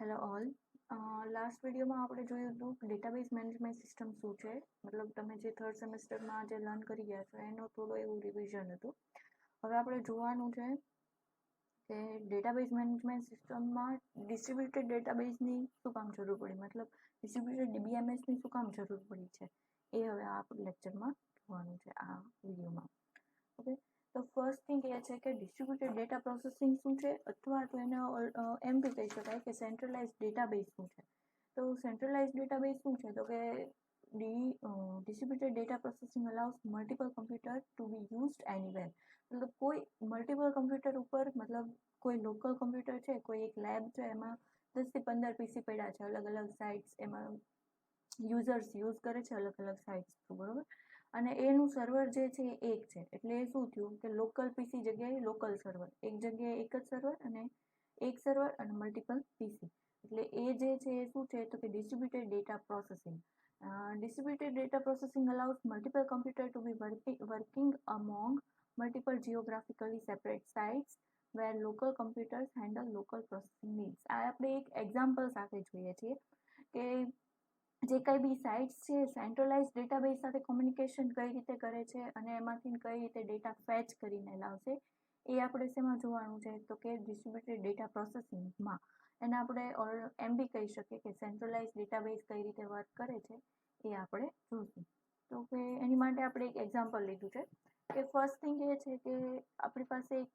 Hello all. Last વિડીયોમાં આપણે જોયું હતું ડેટાબેઝ મેનેજમેન્ટ સિસ્ટમ શું છે, મતલબ તમે જે થર્ડ સેમેસ્ટરમાં જે લર્ન કરી ગયા છો એનો થોડો એવું રિવિઝન હતું. હવે આપણે જોવાનું છે કે ડેટાબેઝ મેનેજમેન્ટ સિસ્ટમમાં ડિસ્ટ્રીબ્યુટેડ ડેટાબેઝની શું કામ જરૂર પડી, મતલબ ડિસ્ટ્રીબ્યુટેડ ડીબીએમએસની શું કામ જરૂર પડી છે એ હવે આ લેક્ચરમાં જોવાનું છે, આ વિડીયોમાં. ઓકે, તો ફર્સ્ટ થિંગ એ છે કે ડિસ્ટ્રીબ્યુટેડ ડેટા પ્રોસેસિંગ શું છે, અથવા તો એને એમ બી કહી શકાય કે સેન્ટ્રલાઇઝ ડેટાબેઝ શું છે. તો સેન્ટ્રલાઇઝ ડેટાબેઝ શું છે, તો કે distributed data processing allows multiple computer to be used anywhere. મતલબ કોઈ મલ્ટિપલ કમ્પ્યુટર ઉપર, મતલબ કોઈ લોકલ કમ્પ્યુટર છે, કોઈ એક લેબ છે, એમાં 10 થી 15 પીસી પડ્યા છે, અલગ અલગ સાઇટ્સ, એમાં યુઝર્સ યુઝ કરે છે અલગ અલગ સાઇટ્સ, બરોબર. અને એનું સર્વર જે છે એ એક છે, એટલે એ શું થયું કે લોકલ પીસી જગ્યાએ લોકલ સર્વર, એક જગ્યાએ એક જ સર્વર અને એક સર્વર અને મલ્ટિપલ પીસી, એટલે એ જે છે એ શું છે તો કે distributed data processing. Distributed data processing allows multiple computers to be working among multiple geographically separate sites where local computers handle local processing needs. આ આપણે એક એક્ઝામ્પલ સાથે જોઈએ છીએ કે જે કંઈ બી સાઇટ્સ છે સેન્ટ્રલાઇઝ ડેટાબેઝ સાથે કોમ્યુનિકેશન કઈ રીતે કરે છે અને એમાંથી કઈ રીતે ડેટા ફેચ કરીને લાવશે, એ આપણે શેમાં જોવાનું છે તો કે ડિસ્ટ્રીબ્યુટેડ ડેટા પ્રોસેસિંગમાં. એને આપણે એમ બી કહી શકીએ કે સેન્ટ્રલાઇઝ ડેટાબેઝ કઈ રીતે વર્ક કરે છે એ આપણે જોઈશું. તો કે એની માટે આપણે એક એક્ઝામ્પલ લીધું છે કે ફર્સ્ટ થિંગ એ છે કે આપણી પાસે એક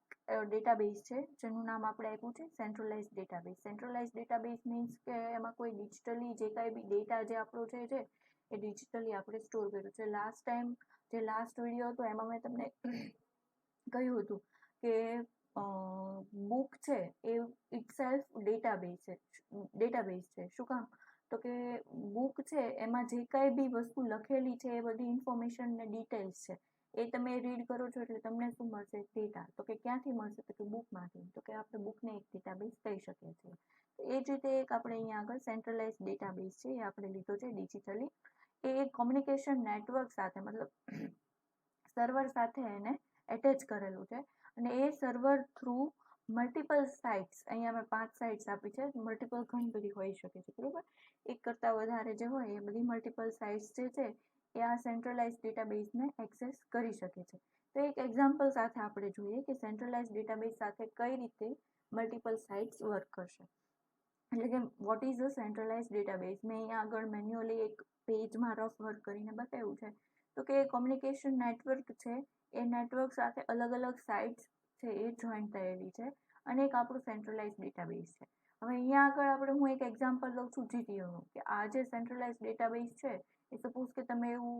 ડેટાબેઝ છે જેનું નામ આપણે આપ્યું છે centralise database. Centralise database means કે એમાં કોઈ ડિજિટલી જે કાંઈ બી ડેટા જે આપણો છે એ ડિજિટલી આપણે સ્ટોર કર્યું છે. લાસ્ટ ટાઈમ જે લાસ્ટ વિડીયો હતો એમાં મેં તમને કહ્યું હતું કે બુક છે એ ઇટસેલ્ફ ડેટાબેઝ છે. શું કામ, તો કે બુક છે એમાં જે કાંઈ બી વસ્તુ લખેલી છે એ બધી ઇન્ફોર્મેશન ને ડિટેલ્સ છે, એ તમે રીડ કરો છો એટલે તમને શું મળશે, ડેટા. તો કે ક્યાંથી મળશે, તો કે બુકમાંથી. તો કે આપણે બુકને એક ડેટાબેઝ કહી શકીએ છીએ. એ જ રીતે એક આપણે અહીંયા આગળ સેન્ટ્રલાઇઝ ડેટાબેઝ છે એ આપણે લીધો છે ડિજિટલી. એ એક કોમ્યુનિકેશન નેટવર્ક સાથે, મતલબ સર્વર સાથે એને એટેચ કરેલું છે અને એ સર્વર થ્રુ મલ્ટિપલ સાઇટ્સ, અહીંયા મેં 5 સાઇટ્સ આપી છે, મલ્ટિપલ ઘણી બધી હોઈ શકે છે, બરોબર. એક કરતાં વધારે જે હોય એ બધી મલ્ટિપલ સાઇટ્સ જે છે એ આ સેન્ટ્રલાઇઝ ડેટાબેઝને એક્સેસ કરી શકે છે. તો એક એક્ઝામ્પલ સાથે આપણે જોઈએ કે સેન્ટ્રલાઇઝ ડેટાબેઝ સાથે કઈ રીતે મલ્ટિપલ સાઇટ્સ વર્ક કરશે. એટલે કે vote is a centralise database. મેં અહીંયા આગળ મેન્યુઅલી એક પેજમાં રફ વર્ક કરીને બતાવ્યું છે. તો કે કોમ્યુનિકેશન નેટવર્ક છે, એ નેટવર્ક સાથે અલગ અલગ સાઇટ્સ છે એ જોઈન્ટ થયેલી છે અને એક આપણું સેન્ટ્રલાઇઝ ડેટાબેઝ છે. હવે અહીંયા આગળ હું એક એક્ઝામ્પલ લઉં છું જીટીયુનું, કે આ જે સેન્ટ્રલાઇઝ ડેટાબેઝ છે એ સપોઝ કે તમે એવું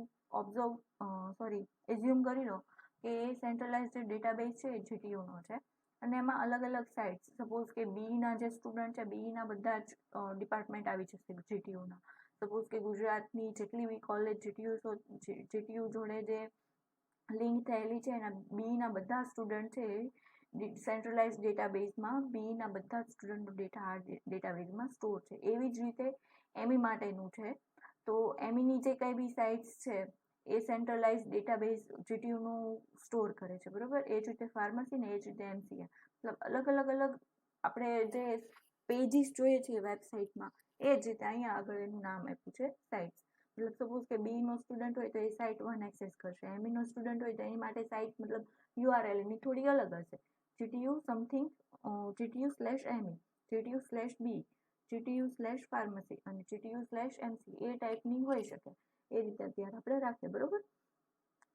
એઝ્યુમ કરી લો કે એ સેન્ટ્રલાઇઝ જે ડેટાબેઝ છે એ જીટીયુનો છે અને એમાં અલગ અલગ સાઇટ્સ, સપોઝ કે બીઈના જે સ્ટુડન્ટ છે બીઈના બધા જ ડિપાર્ટમેન્ટ આવી જશે જીટીયુના. સપોઝ કે ગુજરાતની જેટલી બી કોલેજ જીટીયુ જોડે જે લિંક થયેલી છે એના બીઈના બધા સ્ટુડન્ટ છે એ સેન્ટ્રલાઇઝ ડેટાબેઝમાં બીઈના બધા જ સ્ટુડન્ટનો ડેટા આ ડેટાબેઝમાં સ્ટોર છે. એવી જ રીતે એમઈ માટેનું છે. તો એમઈની જે કંઈ બી સાઇટ્સ છે એ સેન્ટ્રલાઇઝ ડેટાબેઝ જીટીયુનું સ્ટોર કરે છે, બરોબર. એ જ રીતે ફાર્મસી ને એ જ રીતે એમસીએ, મતલબ અલગ અલગ આપણે જે પેજીસ જોઈએ છીએ વેબસાઇટમાં એ જ રીતે અહીંયા આગળ એનું નામ આપ્યું છે સાઇટ્સ. મતલબ સપોઝ કે બીઈનો સ્ટુડન્ટ હોય તો એ સાઇટ 1 એક્સેસ કરશે, એમઈનો સ્ટુડન્ટ હોય તો એની માટે સાઇટ, મતલબ યુઆરએલ એની થોડી અલગ હશે. જીટીયુ સમથિંગ, GTU/ME, GTU/B, GTU/ફાર્મસી અને GTU/MC એ ટાઈપની હોઈ શકે. એ રીતે અત્યારે આપણે રાખીએ, બરોબર.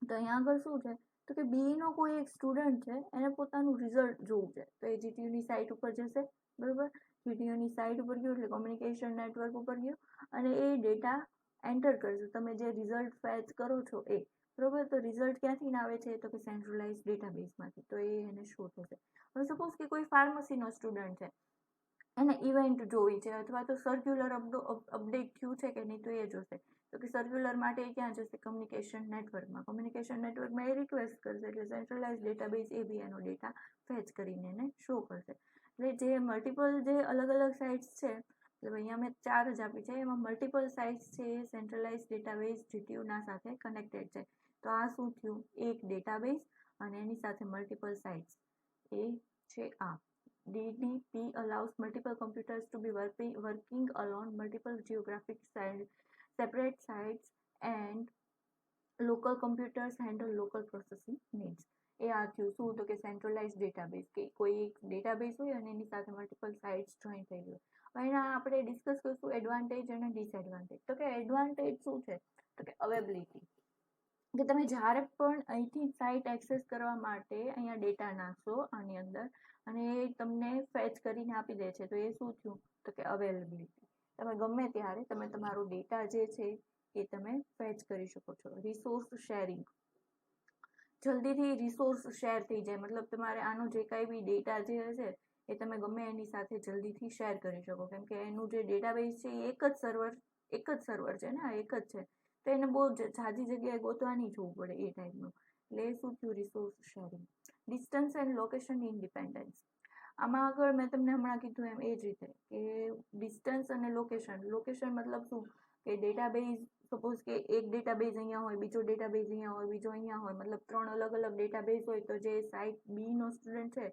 તો અહીંયા આગળ શું છે તો કે બીઈનો કોઈ એક સ્ટુડન્ટ છે એને પોતાનું રિઝલ્ટ જોવું છે તો એ જીટીયુની સાઇટ ઉપર જશે, બરોબર. જીટીયુની સાઇટ ઉપર ગયો એટલે કોમ્યુનિકેશન નેટવર્ક ઉપર ગયો અને એ ડેટા એન્ટર કરશે. તમે જે રિઝલ્ટ ફેચ કરો છો એ, બરોબર. તો રિઝલ્ટ ક્યાંથી આવે છે તો કે સેન્ટ્રલાઇઝ ડેટાબેઝમાંથી, તો એ એને શો થશે. હવે સપોઝ કે કોઈ ફાર્મસીનો સ્ટુડન્ટ છે, એને ઇવેન્ટ જોવી છે અથવા તો સર્ક્યુલર અપડેટ થયું છે કે નહીં તો એ જોશે. તો કે સર્ક્યુલર માટે ક્યાં જશે, કોમ્યુનિકેશન નેટવર્કમાં. કોમ્યુનિકેશન નેટવર્કમાં એ રિક્વેસ્ટ કરશે એટલે સેન્ટ્રલાઇઝ ડેટાબેઝ એ બી એનો ડેટા ફેચ કરીને એને શો કરશે. એટલે જે મલ્ટિપલ જે અલગ અલગ સાઇટ્સ છે, એટલે અહીંયા મેં 4 જ આપી છે, એમાં મલ્ટિપલ સાઇટ્સ છે એ સેન્ટ્રલાઇઝ ડેટાબેઝ જીટીયુના સાથે કનેક્ટેડ છે. તો આ શું થયું, એક ડેટાબેઝ અને એની સાથે મલ્ટિપલ સાઇટ્સ, એ છે આ DDP allows multiple computers to be working along multiple geographic separate sites, and local computers handle local processing needs. એ આ થયું શું? તો કે સેન્ટ્રલાઇઝ ડેટાબેઝ, કે કોઈ એક ડેટાબેઝ હોય અને એની સાથે મલ્ટિપલ સાઇટ્સ જોઈન થઈ ગયું. હવે એના આપણે ડિસ્કસ કરીશું એડવાન્ટેજ અને ડિસએડવાન્ટેજ. તો કે એડવાન્ટેજ શું છે? તો કે અવેબિલિટી, કે તમે જ્યારે પણ અહીંથી સાઇટ એક્સેસ કરવા માટે અહીંયા ડેટા નાખશો આની અંદર અને એ તમને ફેચ કરીને આપી દે છે, તો એ શું થયું? તો કે અવેલેબિલિટી. તમે ગમે ત્યારે તમે તમારો ડેટા જે છે એ તમે ફેચ કરી શકો છો. રિસોર્સ શેરિંગ, જલ્દીથી રિસોર્સ શેર થઈ જાય, મતલબ તમારે આનો જે કાંઈ બી ડેટા જે હશે એ તમે ગમે એની સાથે જલ્દીથી શેર કરી શકો, કેમ કે એનું જે ડેટાબેઝ છે એ એક જ સર્વર છે ને, આ એક જ છે, તો એને બહુ ઝાઝી જગ્યાએ ગોતવા નહીં જવું પડે એ ટાઈપનું. એટલે એ શું થયું? Resource sharing. Distance and location independence. આમાં આગળ મેં તમને હમણાં કીધું એમ એ જ રીતે કે ડિસ્ટન્સ અને લોકેશન મતલબ શું? કે ડેટાબેઝ, સપોઝ કે એક ડેટાબેઝ અહીંયા હોય, બીજો ડેટાબેઝ અહીંયા હોય, બીજો અહીંયા હોય, મતલબ 3 અલગ અલગ ડેટાબેઝ હોય, તો જે સાઇટ બી નો સ્ટુડન્ટ છે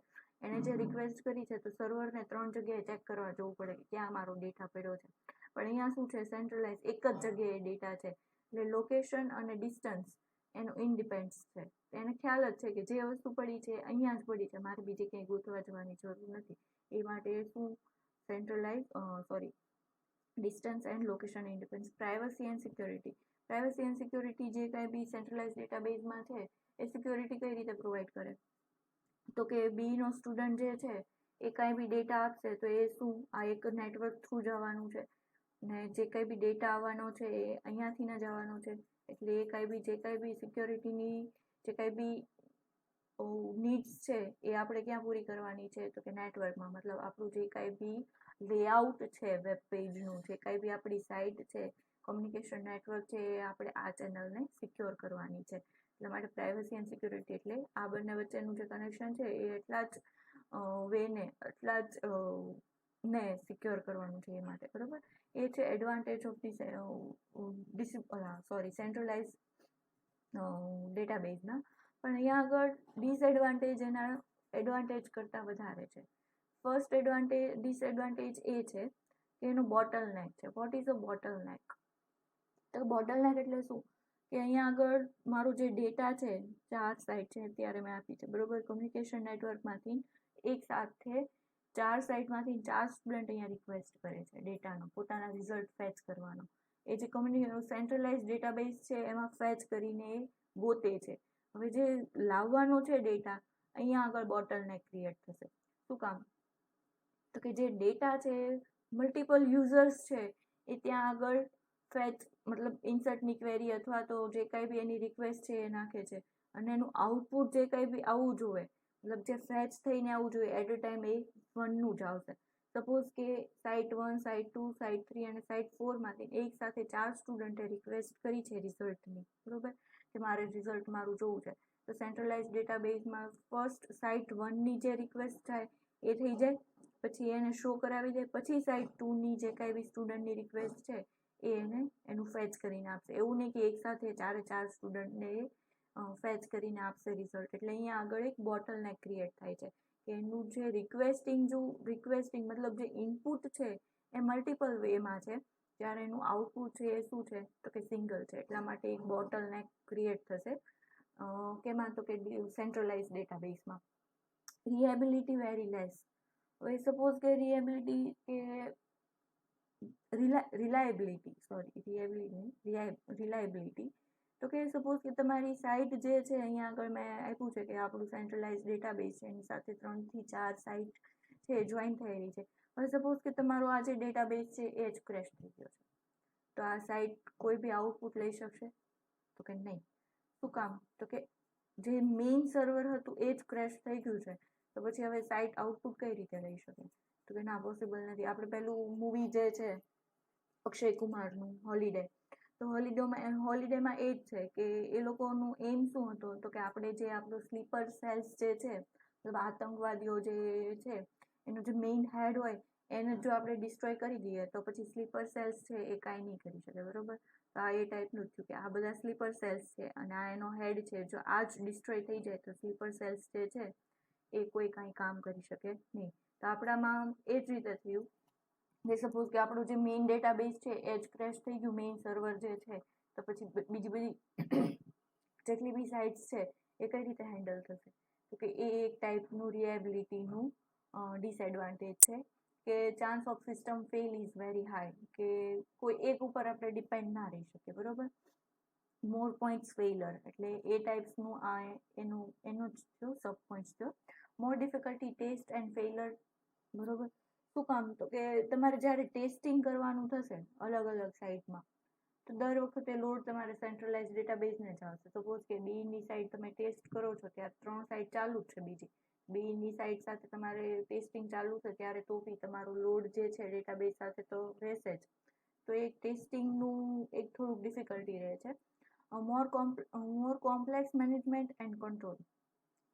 એને જે રિક્વેસ્ટ કરી છે તો સર્વરને 3 જગ્યાએ ચેક કરવા જવું પડે કે ક્યાં મારો ડેટા પડ્યો છે. પણ અહીંયા શું છે? સેન્ટ્રલાઇઝ એક જ જગ્યાએ ડેટા છે, એટલે લોકેશન અને ડિસ્ટન્સ એનું ઇન્ડિપેન્ડન્સ છે. એને ખ્યાલ જ છે કે જે વસ્તુ પડી છે અહીંયા જ પડી છે, મારે બીજે ક્યાંય ગોતવા જવાની જરૂર નથી. એ માટે શું? Distance and location independence. Privacy and security. Privacy and security જે કાંઈ બી સેન્ટ્રલાઇઝ ડેટાબેઝમાં છે એ સિક્યોરિટી કઈ રીતે પ્રોવાઈડ કરે? તો કે બી નો સ્ટુડન્ટ જે છે એ કાંઈ બી ડેટા આપશે તો એ શું? આ એક નેટવર્ક થ્રુ જવાનું છે, ને જે કાંઈ બી ડેટા આવવાનો છે એ અહીંયાથી ન જવાનો છે, એટલે એ જે કાંઈ બી સિક્યોરિટીની જે કાંઈ બી નીડ્સ છે એ આપણે ક્યાં પૂરી કરવાની છે? તો કે નેટવર્કમાં. મતલબ આપણું જે કાંઈ બી લેઆઉટ છે વેબ પેજનું, જે કાંઈ બી આપણી સાઇટ છે, કોમ્યુનિકેશન નેટવર્ક છે, એ આપણે આ ચેનલને સિક્યોર કરવાની છે. એટલા માટે પ્રાઇવસી એન્ડ સિક્યોરિટી, એટલે આ બંને વચ્ચેનું જે કનેક્શન છે એ એટલા જ ને સિક્યોર કરવાનું છે એ માટે, બરોબર. એ છે એડવાન્ટેજ ઓફ સેન્ટ્રલાઇઝ ડેટાબેઝના. પણ અહીંયા આગળ ડિસએડવાન્ટેજ એના એડવાન્ટેજ કરતાં વધારે છે. ફર્સ્ટ ડિસએડવાન્ટેજ એ છે કે એનું બોટલનેક છે. What is a bottleneck? તો બોટલનેક એટલે શું? કે અહીંયા આગળ મારું જે ડેટા છે, 4 સાઇટ છે અત્યારે મેં આપી છે, બરોબર. કોમ્યુનિકેશન નેટવર્કમાંથી એક સાથે 4 સાઇટમાંથી 4 સ્ટુડન્ટ અહીંયા રિક્વેસ્ટ કરે છે ડેટાનો, પોતાના રિઝલ્ટ ફેચ કરવાનો. એ જે સેન્ટ્રલાઇઝ ડેટાબેઝ છે એમાં ફેચ કરીને એ ગોતે છે. હવે જે લાવવાનો છે ડેટા, અહીંયા આગળ બોટલનેક ક્રિએટ થશે. શું કામ? તો કે જે ડેટા છે, મલ્ટિપલ યુઝર્સ છે એ ત્યાં આગળ ફેચ, મતલબ ઇન્સર્ટની ક્વેરી અથવા તો જે કાંઈ બી એની રિક્વેસ્ટ છે એ નાખે છે, અને એનું આઉટપુટ જે કાંઈ બી આવવું જોઈએ, મતલબ જે ફેચ થઈને આવવું જોઈએ એટ અ ટાઈમ, એ 1નું જ આવશે. સપોઝ કે સાઇટ 1, સાઇટ 2, સાઇટ 3 અને સાઇટ 4માંથી એક સાથે 4 સ્ટુડન્ટે રિક્વેસ્ટ કરી છે રિઝલ્ટની, બરોબર, કે મારે રિઝલ્ટ મારું જોવું છે. તો સેન્ટ્રલાઇઝ ડેટાબેઝમાં ફર્સ્ટ સાઇટ 1ની જે રિક્વેસ્ટ થાય એ થઈ જાય, પછી એને શો કરાવી દે, પછી સાઇટ 2ની જે કાંઈ બી સ્ટુડન્ટની રિક્વેસ્ટ છે એ એને એનું ફેચ કરીને આપશે. એવું નહીં કે એક સાથે 4 સ્ટુડન્ટને ફેચ કરીને આપશે રિઝલ્ટ. એટલે અહીંયા આગળ એક બોટલનેક ક્રિએટ થાય છે કે એનું જે રિક્વેસ્ટિંગ મતલબ જે ઇનપુટ છે એ મલ્ટિપલ વેમાં છે, જ્યારે એનું આઉટપુટ છે એ શું છે? તો કે સિંગલ છે. એટલા માટે એક બોટલનેક ક્રિએટ થશે. કેમાં? તો કે સેન્ટ્રલાઇઝ ડેટાબેઝમાં. Reliability very less. હવે સપોઝ કે રિલાયબિલિટી, તો કે સપોઝ કે તમારી સાઇટ જે છે, અહીંયા આગળ મેં આપ્યું છે કે આપણું સેન્ટ્રલાઇઝ ડેટાબેઝ છે એની સાથે 3 થી 4 સાઇટ છે જોઈન થયેલી છે. હવે સપોઝ કે તમારો આ જે ડેટાબેઝ છે એ જ ક્રેશ થઈ ગયો છે, તો આ સાઇટ કોઈ બી આઉટપુટ લઈ શકશે? તો કે નહીં. શું કામ? તો કે જે મેઇન સર્વર હતું એ જ ક્રેશ થઈ ગયું છે, તો પછી હવે સાઇટ આઉટપુટ કઈ રીતે લઈ શકે? તો કે ના, પોસિબલ નથી. આપણે પેલું મૂવી જે છે અક્ષય કુમારનું હોલિડે, તો હોલિડેમાં એ જ છે કે એ લોકોનું એમ શું હતું? તો કે આપણે જે આપણું સ્લીપર સેલ્સ જે છે, મતલબ આતંકવાદીઓ જે છે એનો જે મેઇન હેડ હોય એને જો આપણે ડિસ્ટ્રોય કરી દઈએ તો પછી સ્લીપર સેલ્સ છે એ કાંઈ નહીં કરી શકે, બરોબર. તો આ એ ટાઈપનું જ થયું કે આ બધા સ્લીપર સેલ્સ છે અને આ એનો હેડ છે, જો આ જ ડિસ્ટ્રોય થઈ જાય તો સ્લીપર સેલ્સ જે છે એ કોઈ કાંઈ કામ કરી શકે નહીં. તો આપણામાં એ જ રીતે થયું કે સપોઝ કે આપણું જે મેઇન ડેટાબેઝ છે એ જ ક્રેશ થઈ ગયું, મેઇન સર્વર જે છે, તો પછી બીજી બધી જેટલી બી સાઇટ્સ છે એ કઈ રીતે હેન્ડલ થશે? તો કે એ એક ટાઈપનું રિલાયબિલિટીનું ડિસએડવાન્ટેજ છે કે chance of system fail is very high, કે કોઈ એક ઉપર આપણે ડિપેન્ડ ના રહી શકીએ, બરોબર. મોર પોઈન્ટ્સ ફેલર એટલે એ ટાઈપ્સનું આ એનો જ થયો સબ પોઈન્ટ્સ થયો. મોર ડિફિકલ્ટી ટેસ્ટ એન્ડ ફેલર, બરોબર. શું કામ? તો કે તમારે જ્યારે ટેસ્ટિંગ કરવાનું થશે અલગ અલગ સાઇટમાં, તો દર વખતે લોડ તમારે સેન્ટ્રલાઇઝ ડેટાબેઝને જ આવશે. સપોઝ કે બીની સાઇટ તમે ટેસ્ટ કરો છો ત્યારે 3 સાઇટ ચાલુ જ છે, બીજી બીની સાઇટ સાથે તમારે ટેસ્ટિંગ ચાલુ છે ત્યારે તો બી તમારો લોડ જે છે ડેટાબેઝ સાથે તો રહેશે જ. તો એક ટેસ્ટિંગનું એક થોડુંક ડિફિકલ્ટી રહે છે. મોર complex management and control,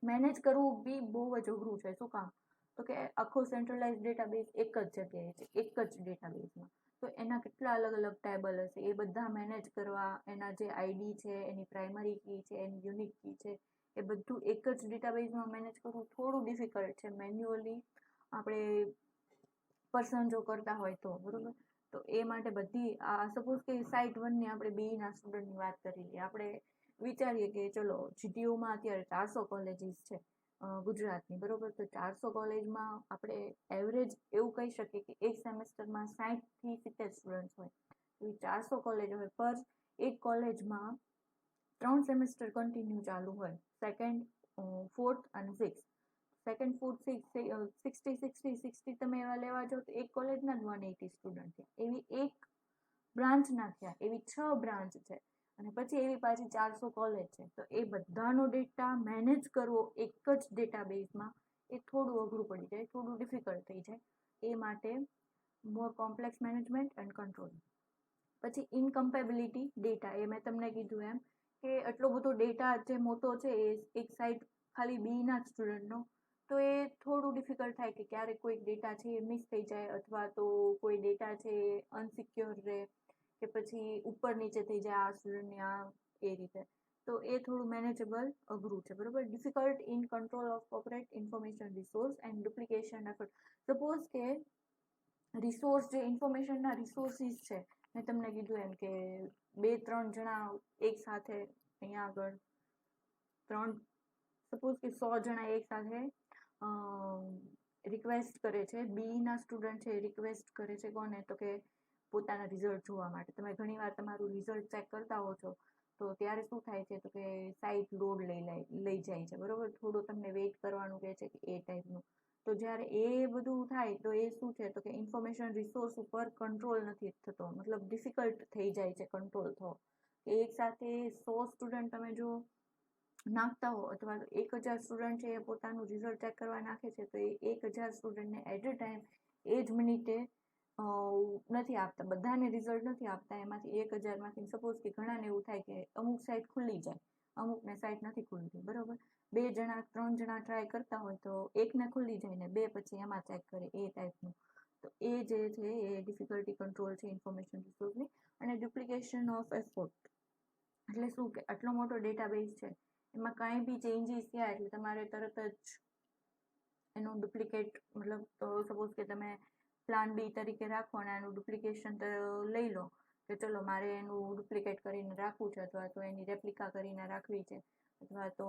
manage કરવું બી બહુ જ અઘરું છે. શું કામ? તો કે આખો સેન્ટ્રલાઇઝ ડેટાબેઝ એક જ જગ્યાએ છે, એક જ ડેટાબેઝમાં, તો એના કેટલા અલગ અલગ ટેબલ હશે, એ બધા મેનેજ કરવા, એના જે આઈડી છે, એની પ્રાઇમરી કી છે, એની યુનિક કી છે, એ બધું એક જ ડેટાબેઝમાં મેનેજ કરવું થોડું ડિફિકલ્ટ છે. મેન્યુઅલી આપણે પર્સન જો કરતા હોય તો, બરોબર. તો એ માટે બધી સપોઝ કે સાઇટ 1ની આપણે બીના સ્ટુડન્ટની વાત કરી લઈએ. આપણે વિચારીએ કે ચલો જીટીયુમાં અત્યારે 400 કોલેજીસ છે ગુજરાતની, બરોબર. તો 400 કોલેજમાં આપણે એવરેજ એવું કહી શકીએ કે એક સેમેસ્ટરમાં 60 થી 70 સ્ટુડન્ટ હોય. તો 400 કોલેજ હોય, પર એક કોલેજમાં 3 સેમેસ્ટર કન્ટિન્યુ ચાલુ હોય, સેકન્ડ, ફોર્થ અને સિક્સ્થ. સેકન્ડ, ફોર્થ, સિક્સ્થ, 60 તમે એવા લેવા જાઓ તો એક કોલેજના જ 180 સ્ટુડન્ટ છે. એવી એક બ્રાન્ચના થયા, એવી 6 બ્રાન્ચ છે, અને પછી એવી પાછી 400 કોલેજ છે. તો એ બધાનો ડેટા મેનેજ કરવો એક જ ડેટાબેઝમાં એ થોડું અઘરું પડી જાય, થોડું ડિફિકલ્ટ થઈ જાય. એ માટે મોર કોમ્પ્લેક્સ મેનેજમેન્ટ એન્ડ કંટ્રોલ. પછી ઇનકમ્પેબિલિટી ડેટા, એ મેં તમને કીધું એમ કે આટલો બધો ડેટા જે મોટો છે એ એક સાઇડ ખાલી બીના જ સ્ટુડન્ટનો, તો એ થોડું ડિફિકલ્ટ થાય કે ક્યારેક કોઈ ડેટા છે એ મિસ થઈ જાય, અથવા તો કોઈ ડેટા છે એ અનસિક્યોર રહે, કે પછી ઉપર નીચે થઈ જાય આ સ્ટુડન્ટની એ રીતે. તો એ થોડું મેનેજેબલ અઘરું છે, બરોબર. Difficult in control of operate information resource and duplication effort. Suppose કે રિસોર્સ, જે ઇન્ફોર્મેશનના રિસોર્સિસ છે, મેં તમને કીધું એમ કે 2-3 જણા એક સાથે અહીંયા આગળ સપોઝ કે 100 જણા એક સાથે રિક્વેસ્ટ કરે છે, બીના સ્ટુડન્ટ છે રિક્વેસ્ટ કરે છે કોને? તો કે પોતાના રિઝલ્ટ જોવા માટે. તમે ઘણીવાર તમારું રિઝલ્ટ ચેક કરતા હો છો તો ત્યારે શું થાય છે? તો કે સાઇટ લોડ લઈ જાય છે, બરોબર. થોડું તમને વેઇટ કરવાનું કહે છે કે એ ટાઈપનું. તો જ્યારે એ બધું થાય તો એ શું છે? તો કે ઇન્ફોર્મેશન રિસોર્સ ઉપર કંટ્રોલ નથી થતો, મતલબ ડિફિકલ્ટ થઈ જાય છે કંટ્રોલ થવો. એક સાથે 100 સ્ટુડન્ટ તમે જો નાખતા હો, અથવા 1000 સ્ટુડન્ટ છે એ પોતાનું રિઝલ્ટ ચેક કરવા નાખે છે, તો એ 1000 સ્ટુડન્ટને એટ અ ટાઈમ એ જ મિનિટે નથી આપતા, બધાને રિઝલ્ટ નથી આપતા. એમાંથી 1000માંથી સપોઝ કે ઘણાને એવું થાય કે અમુક સાઇટ ખુલી જાય, અમુકને સાઇટ નથી ખુલતી, બરોબર. 2 જણા 3 જણા ટ્રાય કરતા હોય તો એકને ખુલી જાય ને 2 પછી એમાં ચેક કરે, એ ટાઈપનું. તો એ જે છે એ ડિફિકલ્ટી કંટ્રોલ છે ઇન્ફોર્મેશન રિસોર્સની. અને ડુપ્લિકેશન ઓફ એફર્ટ એટલે શું? કે આટલો મોટો ડેટાબેઝ છે, એમાં કાંઈ બી ચેન્જીસ થયા એટલે તમારે તરત જ એનું ડુપ્લિકેટ, મતલબ તો સપોઝ કે તમે પ્લાન બી તરીકે રાખો અને આનું ડુપ્લિકેશન લઈ લો કે ચલો મારે એનું ડુપ્લિકેટ કરીને રાખવું છે, અથવા તો એની રેપ્લિકા કરીને રાખવી છે, અથવા તો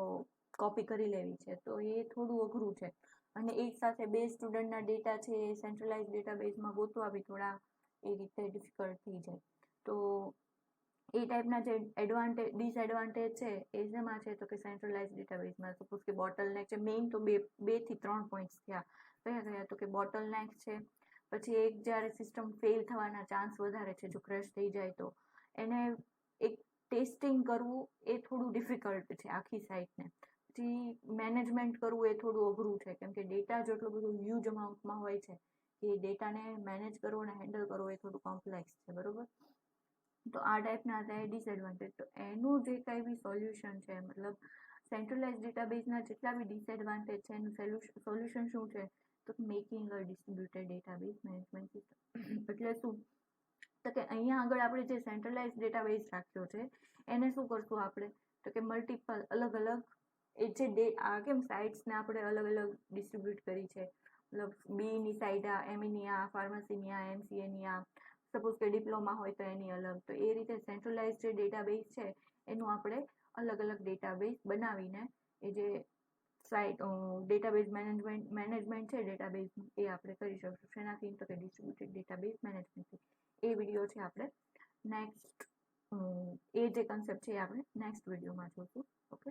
કોપી કરી લેવી છે, તો એ થોડું અઘરું છે. અને એક સાથે 2 સ્ટુડન્ટના ડેટા છે એ સેન્ટ્રલાઇઝ ડેટાબેઝમાં ગોતવા બી થોડા એ રીતે ડિફિકલ્ટ થઈ જાય. તો એ ટાઈપના જે ડિસએડવાન્ટેજ છે એ શેમાં છે? તો કે સેન્ટ્રલાઇઝ ડેટાબેઝમાં. સપોઝ કે બોટલનેક છે, મેઇન તો 2 થી 3 પોઈન્ટ્સ થયા. કયા? તો કે બોટલનેક છે, પછી એક જ્યારે સિસ્ટમ ફેલ થવાના ચાન્સ વધારે છે જો ક્રેશ થઈ જાય તો. એને એક ટેસ્ટિંગ કરવું એ થોડું ડિફિકલ્ટ છે આખી સાઇટને. પછી મેનેજમેન્ટ કરવું એ થોડું અઘરું છે, કેમ કે ડેટા જેટલો બધો હ્યુજ અમાઉન્ટમાં હોય છે એ ડેટાને મેનેજ કરવો અને હેન્ડલ કરવો એ થોડું કોમ્પ્લેક્સ છે, બરોબર. તો આ ટાઈપના હતા ડિસએડવાન્ટેજ. તો એનું જે કંઈ બી સોલ્યુશન છે, મતલબ સેન્ટ્રલાઇઝ ડેટાબેઝના જેટલા બી ડિસએડવાન્ટેજ છે એનું સોલ્યુશન શું છે? તો making a distributed database management system. એટલે શું? તો કે અહીંયા આગળ આપણે જે સેન્ટ્રલાઇઝ ડેટાબેઝ રાખ્યો છે એને શું કરશું આપણે? તો કે મલ્ટિપલ અલગ અલગ એ જે કેમ સાઇટ્સને આપણે અલગ અલગ ડિસ્ટ્રીબ્યુટ કરી છે, મતલબ બીની સાઈડ આ એમઈની આ ફાર્મસીની આ એમસીએની આ સપોઝ કે ડિપ્લોમા હોય તો એની અલગ. તો એ રીતે સેન્ટ્રલાઇઝ જે ડેટાબેઝ છે એનું આપણે અલગ અલગ ડેટાબેઝ બનાવીને એ જે સાઇટ ડેટાબેઝ મેનેજમેન્ટ છે ડેટાબેઝનું એ આપણે કરી શકશું. શેનાથી? તો કે ડિસ્ટ્રીબ્યુટેડ ડેટાબેઝ મેનેજમેન્ટથી. એ વિડીયો છે આપણે નેક્સ્ટ એ જે કન્સેપ્ટ છે એ આપણે નેક્સ્ટ વિડીયોમાં જોઈશું. ઓકે.